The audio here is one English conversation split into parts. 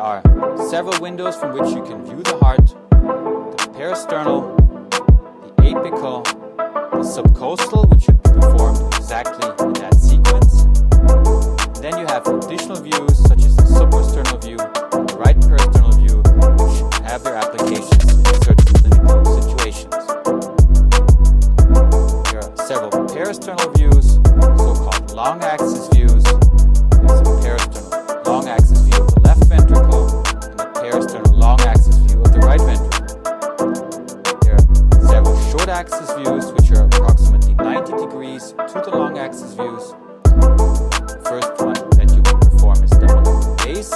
are several windows from which you can view the heart: the peristernal, the apical, the subcostal, which should be performed exactly in that sequence. And then you have additional views such as the suprasternal view, the right peristernal view, which have their applications in certain clinical situations. There are several peristernal views, so-called long axis views. There's a peristernal long axis view of the left ventricle and a peristernal long axis view of the right ventricle. There are several short axis views, which are approximately 90 degrees to the long axis views. The first one that you will perform is the one at the base,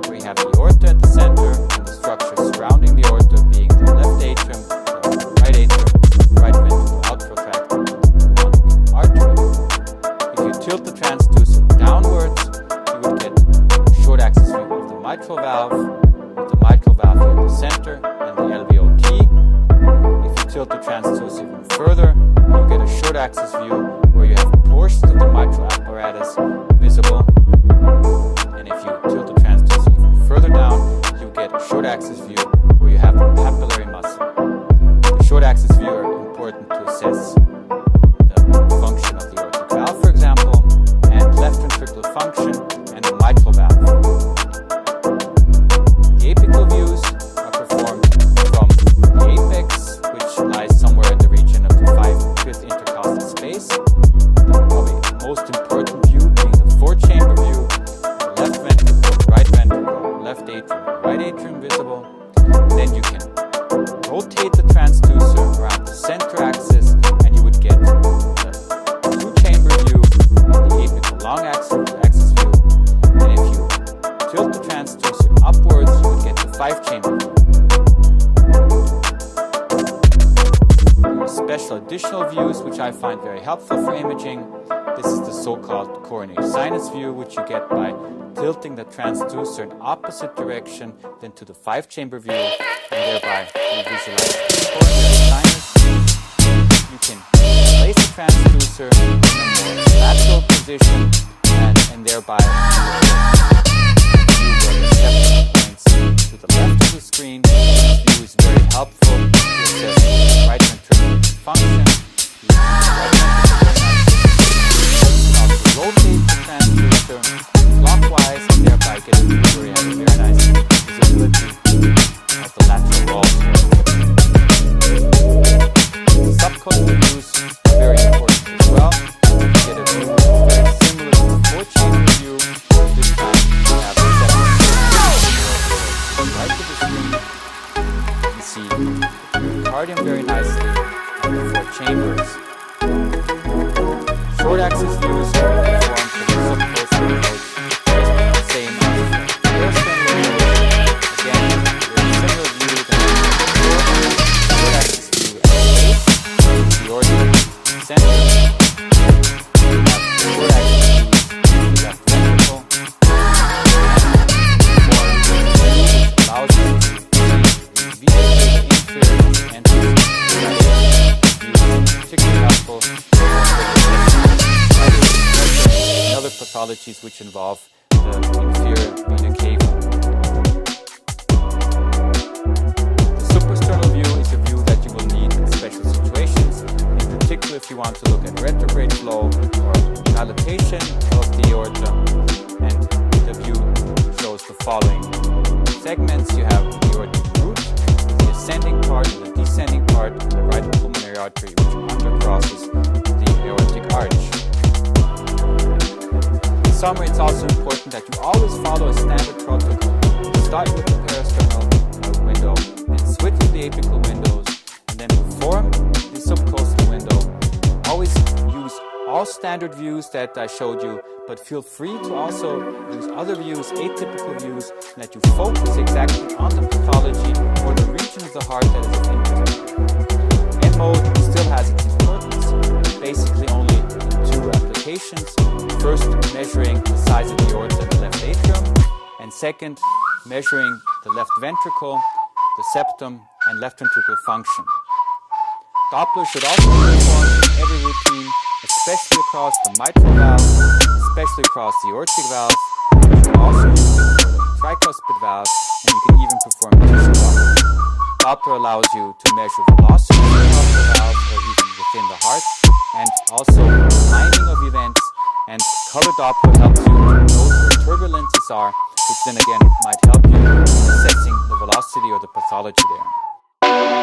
where you have the aorta at the center and the structure surrounding the aorta being the left atrium, the right atrium, right ventricle outflow tract, and the pulmonic artery. If you tilt the transducer downwards, you would get a short axis view of the mitral valve, with the mitral valve here in the center and the LVOT. If you tilt the transducer even further, you get a short axis view where you have portions of the mitral apparatus visible. And if you tilt the transducer even further down, you get a short axis view where you have the papillary muscle. The short axis view are important to assess the function of the aortic valve, for example, and left ventricular function and the mitral valve. The apical views are performed from the apex, which lies somewhere in the region of the 5th intercostal space. Probably the most important view being the four-chamber view, the left ventricle, right ventricle, left atrium, right atrium visible. And then you can rotate the transducer around the center axis, and you would get the two-chamber view and the apical long axis view. And if you tilt the transducer upwards, you would get the five-chamber view. There are special additional views which I find very helpful for imaging. This is the so-called coronary sinus view, which you get by tilting the transducer in opposite direction than to the five-chamber view, and thereby you visualize the coronary sinus. You can place the transducer in a more lateral position and thereby view where the septum points to the left of the screen. This view is very helpful to assess right ventricular function. Rotate the transducer clockwise and thereby get a view where you have a very nice visibility of the lateral walls. Subcostal views are very important as well. You get a view very similar to the four-chamber view. This time you have a separate right to the screen. You can see the pericardium very nicely and the four chambers. Short axis views are performed from the subcostal approach, the same as the peristernal approach. Again, very similar view than the short axis view at the base, the aorta in the center. You have short axis views in the left ventricle, which allows you to see the inferior and particularly helpful other pathologies which involve the inferior vena cava. The suprasternal view is a view that you will need in special situations, in particular if you want to look at retrograde flow or dilatation of the aorta. And the view shows the following segments. You have the aortic root, the ascending part and the descending part, and the right pulmonary artery which undercrosses the aortic arch. In summary, it's also important that you always follow a standard protocol. Start with the peristernal window, then switch to the apical windows, and then perform the subcostal window. Always use all standard views that I showed you, but feel free to also use other views, atypical views, and that you focus exactly on the pathology or the region of the heart that is of interest. M-mode still has its importance, basically only two applications. First, measuring the size of the aorta in the left atrium, and second, measuring the left ventricle, the septum, and left ventricular function. Doppler should also be performed in every routine, especially across the mitral valve, especially across the aortic valve. You can also use it for the tricuspid tricuspid valve, and you can even perform tissue Doppler. Doppler allows you to measure velocity of the valve or even within the heart, and also timing of events, and color Doppler helps you to note where turbulences are, which then again might help you in assessing the velocity or the pathology there.